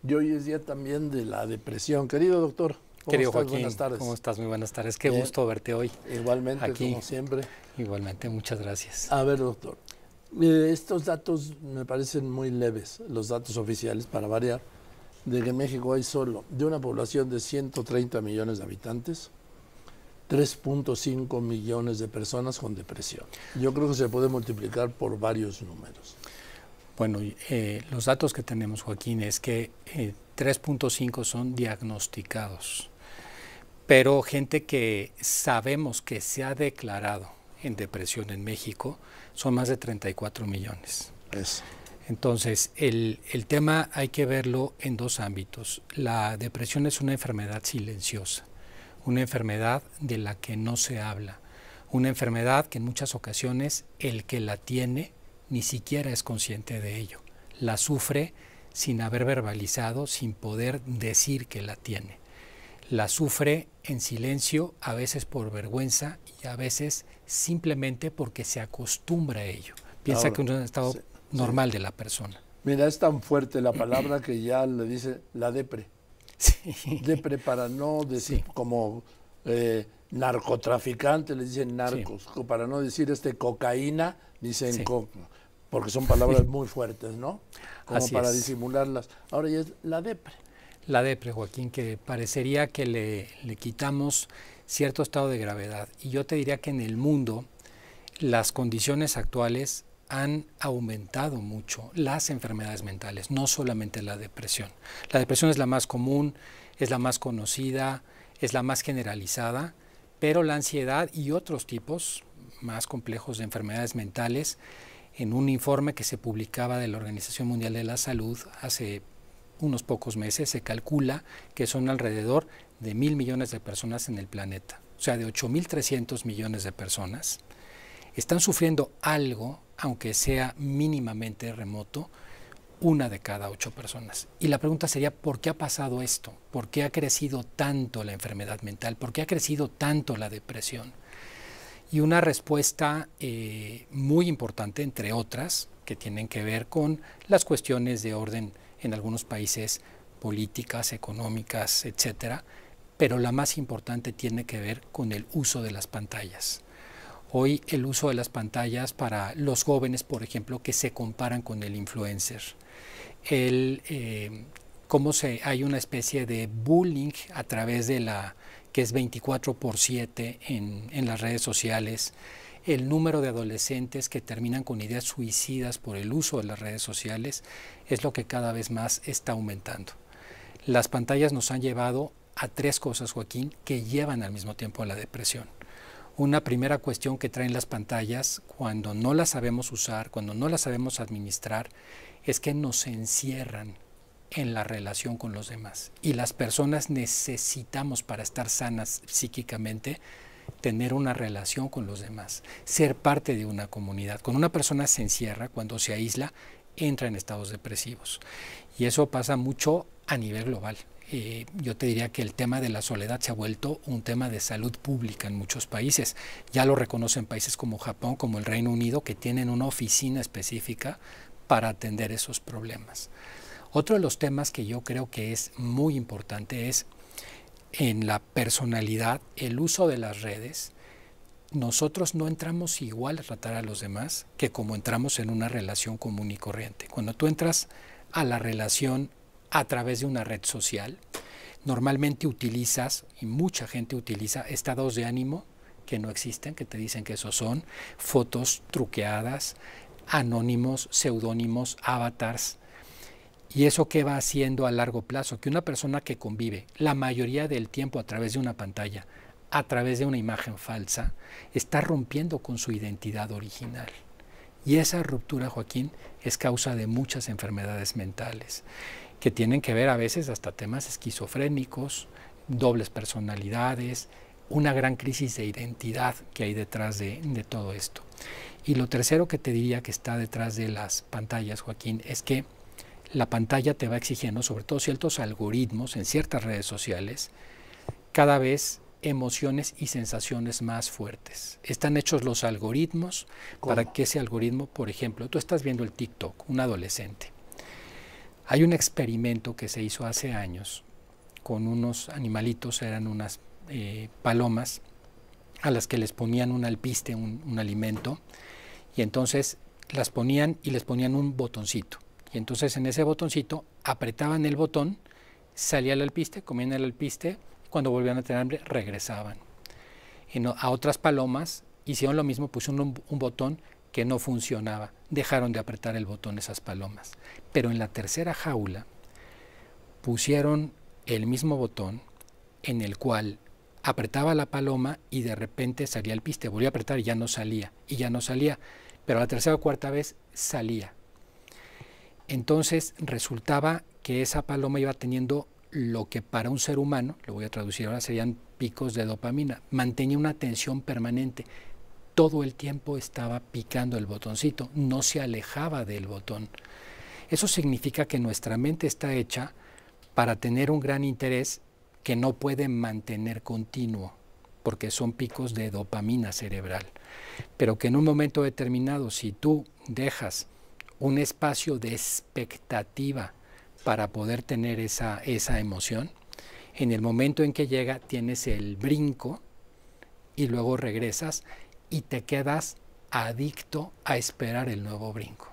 Y hoy es día también de la depresión. Querido doctor, ¿cómo Querido estás? Joaquín, Buenas tardes. ¿cómo estás? Muy buenas tardes. Qué Bien. gusto verte hoy Igualmente, aquí. como siempre. Igualmente, muchas gracias. A ver, doctor, estos datos me parecen muy leves, los datos oficiales, para variar, de que en México hay solo, de una población de 130 millones de habitantes, 3.5 millones de personas con depresión. Yo creo que se puede multiplicar por varios números. Bueno, los datos que tenemos, Joaquín, es que 3.5 son diagnosticados, pero gente que sabemos que se ha declarado en depresión en México son más de 34 millones. Eso. Entonces, el tema hay que verlo en dos ámbitos. La depresión es una enfermedad silenciosa, una enfermedad de la que no se habla, una enfermedad que en muchas ocasiones el que la tiene ni siquiera es consciente de ello. La sufre sin haber verbalizado, sin poder decir que la tiene. La sufre en silencio, a veces por vergüenza y a veces simplemente porque se acostumbra a ello. Piensa Ahora, que es un estado normal de la persona. Mira, es tan fuerte la palabra que ya le dice la depre. Sí. Depre para no decir Sí. como narcotraficante, le dicen narcos, Sí. para no decir cocaína, dicen Sí. porque son palabras muy fuertes, ¿no? Como Así para es. disimularlas. Ahora ya es la depre. La depre, Joaquín, que parecería que le quitamos cierto estado de gravedad. Y yo te diría que en el mundo las condiciones actuales han aumentado mucho las enfermedades mentales, no solamente la depresión. La depresión es la más común, es la más conocida, es la más generalizada, pero la ansiedad y otros tipos más complejos de enfermedades mentales, en un informe que se publicaba de la Organización Mundial de la Salud hace unos pocos meses, se calcula que son alrededor de 1.000 millones de personas en el planeta, o sea, de 8.300 millones de personas están sufriendo algo, aunque sea mínimamente remoto, 1 de cada 8 personas. Y la pregunta sería, ¿por qué ha pasado esto? ¿Por qué ha crecido tanto la enfermedad mental? ¿Por qué ha crecido tanto la depresión? Y una respuesta muy importante, entre otras, que tienen que ver con las cuestiones de orden en algunos países, políticas, económicas, etcétera, pero la más importante tiene que ver con el uso de las pantallas. Hoy el uso de las pantallas para los jóvenes, por ejemplo, que se comparan con el influencer. Hay una especie de bullying a través de que es 24/7 en las redes sociales. El número de adolescentes que terminan con ideas suicidas por el uso de las redes sociales es lo que cada vez más está aumentando. Las pantallas nos han llevado a 3 cosas, Joaquín, que llevan al mismo tiempo a la depresión. Una primera cuestión que traen las pantallas cuando no las sabemos usar, cuando no las sabemos administrar, es que nos encierran en la relación con los demás. Y las personas necesitamos, para estar sanas psíquicamente, tener una relación con los demás, ser parte de una comunidad. Cuando una persona se encierra, cuando se aísla, entra en estados depresivos. Y eso pasa mucho a nivel global. Yo te diría que el tema de la soledad se ha vuelto un tema de salud pública en muchos países. Ya lo reconocen países como Japón, como el Reino Unido, que tienen una oficina específica para atender esos problemas. Otro de los temas que yo creo que es muy importante es en la personalidad, el uso de las redes. Nosotros no entramos igual a tratar a los demás que como entramos en una relación común y corriente. Cuando tú entras a la relación a través de una red social, normalmente utilizas, y mucha gente utiliza, estados de ánimo que no existen, que te dicen que esos son, fotos truqueadas, anónimos, seudónimos, avatars. ¿Y eso qué va haciendo a largo plazo? Que una persona que convive la mayoría del tiempo a través de una pantalla, a través de una imagen falsa, está rompiendo con su identidad original. Y esa ruptura, Joaquín, es causa de muchas enfermedades mentales, que tienen que ver a veces hasta temas esquizofrénicos, dobles personalidades, una gran crisis de identidad que hay detrás de todo esto. Y lo tercero que te diría que está detrás de las pantallas, Joaquín, es que la pantalla te va exigiendo, sobre todo ciertos algoritmos en ciertas redes sociales, cada vez emociones y sensaciones más fuertes. Están hechos los algoritmos para que ese algoritmo, por ejemplo, tú estás viendo el TikTok, un adolescente. Hay un experimento que se hizo hace años con unos animalitos, eran unas palomas, a las que les ponían un alpiste, un alimento, y entonces las ponían y les ponían un botoncito. Y entonces en ese botoncito apretaban el botón, salía el alpiste, comían el alpiste, y cuando volvían a tener hambre regresaban. Y a otras palomas hicieron lo mismo, pusieron un botón que no funcionaba, dejaron de apretar el botón esas palomas. Pero en la tercera jaula pusieron el mismo botón en el cual apretaba la paloma y de repente salía el piste, volvía a apretar y ya no salía, pero la tercera o cuarta vez salía. Entonces resultaba que esa paloma iba teniendo lo que para un ser humano, lo voy a traducir ahora, serían picos de dopamina, mantenía una tensión permanente, todo el tiempo estaba picando el botoncito, no se alejaba del botón. Eso significa que nuestra mente está hecha para tener un gran interés que no puede mantener continuo, porque son picos de dopamina cerebral, pero que en un momento determinado, si tú dejas un espacio de expectativa para poder tener esa emoción, en el momento en que llega tienes el brinco y luego regresas y te quedas adicto a esperar el nuevo brinco.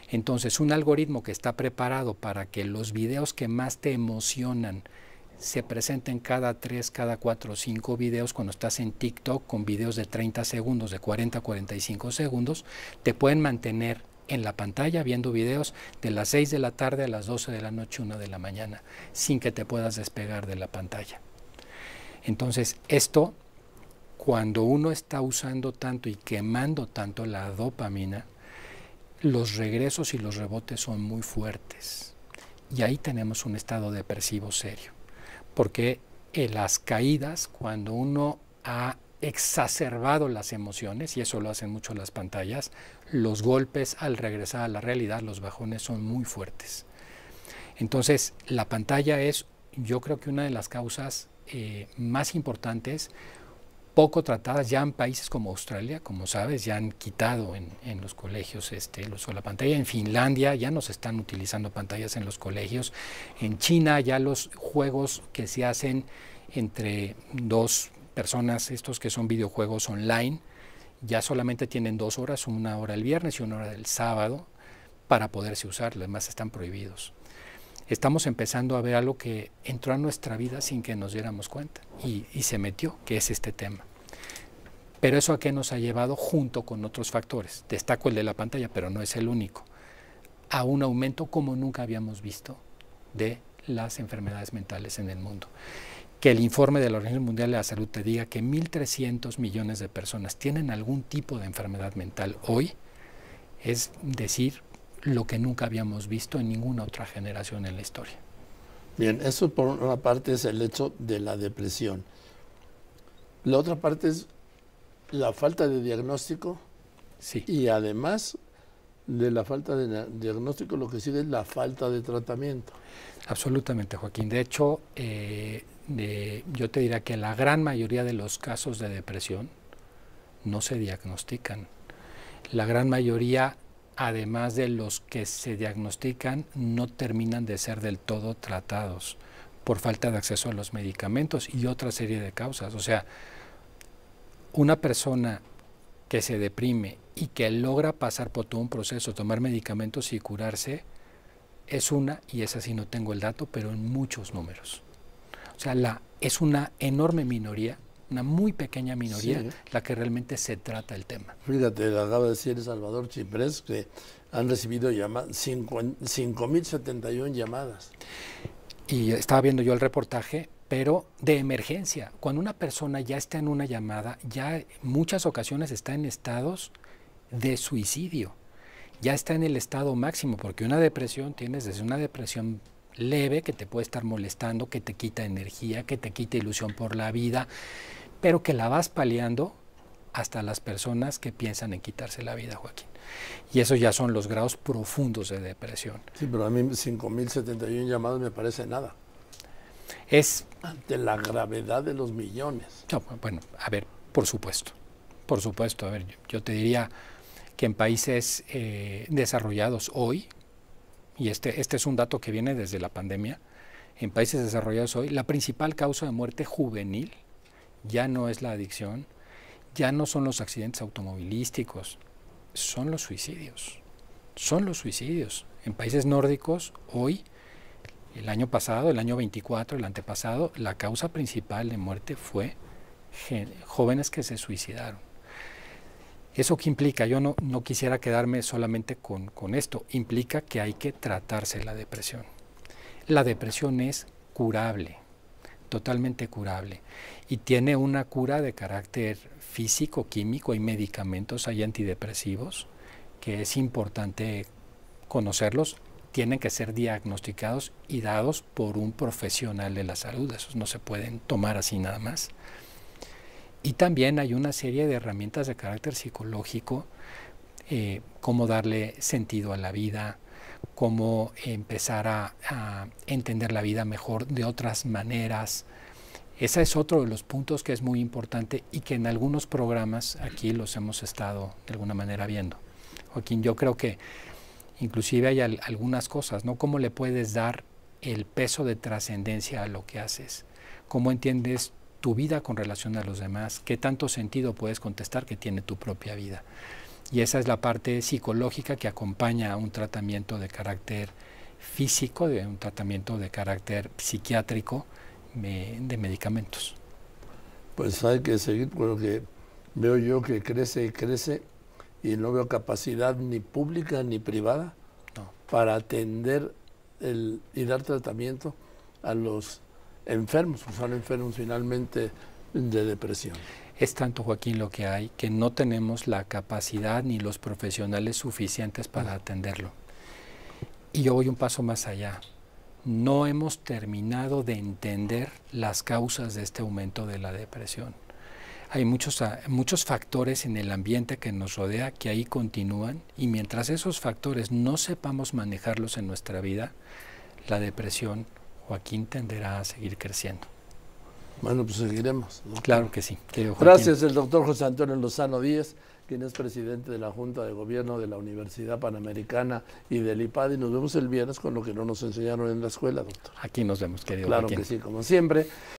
Entonces, un algoritmo que está preparado para que los videos que más te emocionan se presenten cada 3, cada 4 o 5 videos cuando estás en TikTok con videos de 30 segundos, de 40 a 45 segundos, te pueden mantener en la pantalla viendo videos de las 6 de la tarde a las 12 de la noche, 1 de la mañana, sin que te puedas despegar de la pantalla. Entonces, esto, cuando uno está usando tanto y quemando tanto la dopamina, los regresos y los rebotes son muy fuertes. Y ahí tenemos un estado depresivo serio. Porque las caídas, cuando uno ha exacerbado las emociones, y eso lo hacen mucho las pantallas, los golpes al regresar a la realidad, los bajones son muy fuertes. Entonces, la pantalla es, yo creo que una de las causas más importantes, poco tratadas. Ya en países como Australia, como sabes, ya han quitado en los colegios el uso de la pantalla. En Finlandia ya no se están utilizando pantallas en los colegios. En China ya los juegos que se hacen entre dos personas, estos que son videojuegos online, ya solamente tienen 2 horas, 1 hora el viernes y 1 hora el sábado para poderse usar, los demás están prohibidos. Estamos empezando a ver algo que entró a nuestra vida sin que nos diéramos cuenta y se metió, que es este tema. Pero eso a qué nos ha llevado, junto con otros factores, destaco el de la pantalla, pero no es el único, a un aumento como nunca habíamos visto de las enfermedades mentales en el mundo. Que el informe de la Organización Mundial de la Salud te diga que 1.300 millones de personas tienen algún tipo de enfermedad mental hoy, es decir, lo que nunca habíamos visto en ninguna otra generación en la historia. Bien, eso por una parte es el hecho de la depresión. La otra parte es la falta de diagnóstico. Sí. Y además de la falta de diagnóstico, lo que sigue es la falta de tratamiento. Absolutamente, Joaquín. De hecho, yo te diría que la gran mayoría de los casos de depresión no se diagnostican. La gran mayoría, además de los que se diagnostican, no terminan de ser del todo tratados por falta de acceso a los medicamentos y otra serie de causas. O sea, una persona que se deprime y que logra pasar por todo un proceso, tomar medicamentos y curarse, es una, y esa sí no tengo el dato, pero en muchos números. O sea, es una enorme minoría, una muy pequeña minoría, sí, la que realmente se trata el tema. Fíjate, acaba de decir Salvador Chiprés que han recibido 5.071 llamadas. Y estaba viendo yo el reportaje, pero de emergencia. Cuando una persona ya está en una llamada, ya en muchas ocasiones está en estados de suicidio. Ya está en el estado máximo, porque una depresión, tienes desde una depresión leve que te puede estar molestando, que te quita energía, que te quita ilusión por la vida, pero que la vas paliando hasta las personas que piensan en quitarse la vida, Joaquín. Y esos ya son los grados profundos de depresión. Sí, pero a mí 5.071 llamadas me parece nada. Es ante la gravedad de los millones. No, bueno, a ver, por supuesto, a ver, yo te diría que en países desarrollados hoy, y este es un dato que viene desde la pandemia, en países desarrollados hoy, la principal causa de muerte juvenil ya no es la adicción, ya no son los accidentes automovilísticos, son los suicidios. Son los suicidios. En países nórdicos, hoy, el año pasado, el año 24, el antepasado, la causa principal de muerte fue jóvenes que se suicidaron. ¿Eso qué implica? Yo no quisiera quedarme solamente con esto. Implica que hay que tratarse la depresión. La depresión es curable, totalmente curable, y tiene una cura de carácter físico, químico, hay medicamentos, hay antidepresivos, que es importante conocerlos, tienen que ser diagnosticados y dados por un profesional de la salud, esos no se pueden tomar así nada más. Y también hay una serie de herramientas de carácter psicológico, cómo darle sentido a la vida, cómo empezar a entender la vida mejor de otras maneras. Ese es otro de los puntos que es muy importante y que en algunos programas aquí los hemos estado de alguna manera viendo. Joaquín, yo creo que inclusive hay algunas cosas, ¿no? ¿Cómo le puedes dar el peso de trascendencia a lo que haces? ¿Cómo entiendes tu vida con relación a los demás? ¿Qué tanto sentido puedes contestar que tiene tu propia vida? Y esa es la parte psicológica que acompaña a un tratamiento de carácter físico, de un tratamiento de carácter psiquiátrico, de medicamentos. Pues hay que seguir porque veo yo que crece y crece y no veo capacidad ni pública ni privada para atender y dar tratamiento a los enfermos, que son enfermos finalmente de depresión. Es tanto, Joaquín, lo que hay, que no tenemos la capacidad ni los profesionales suficientes para atenderlo. Y yo voy un paso más allá. No hemos terminado de entender las causas de este aumento de la depresión. Hay muchos factores en el ambiente que nos rodea que ahí continúan, y mientras esos factores no sepamos manejarlos en nuestra vida, la depresión, Joaquín, tenderá a seguir creciendo. Bueno, pues seguiremos, ¿no? Claro que sí, querido Joaquín. Gracias, el doctor José Antonio Lozano Díez, quien es presidente de la Junta de Gobierno de la Universidad Panamericana y del IPAD, y nos vemos el viernes con lo que no nos enseñaron en la escuela, doctor. Aquí nos vemos, querido Claro Joaquín. que sí, como siempre.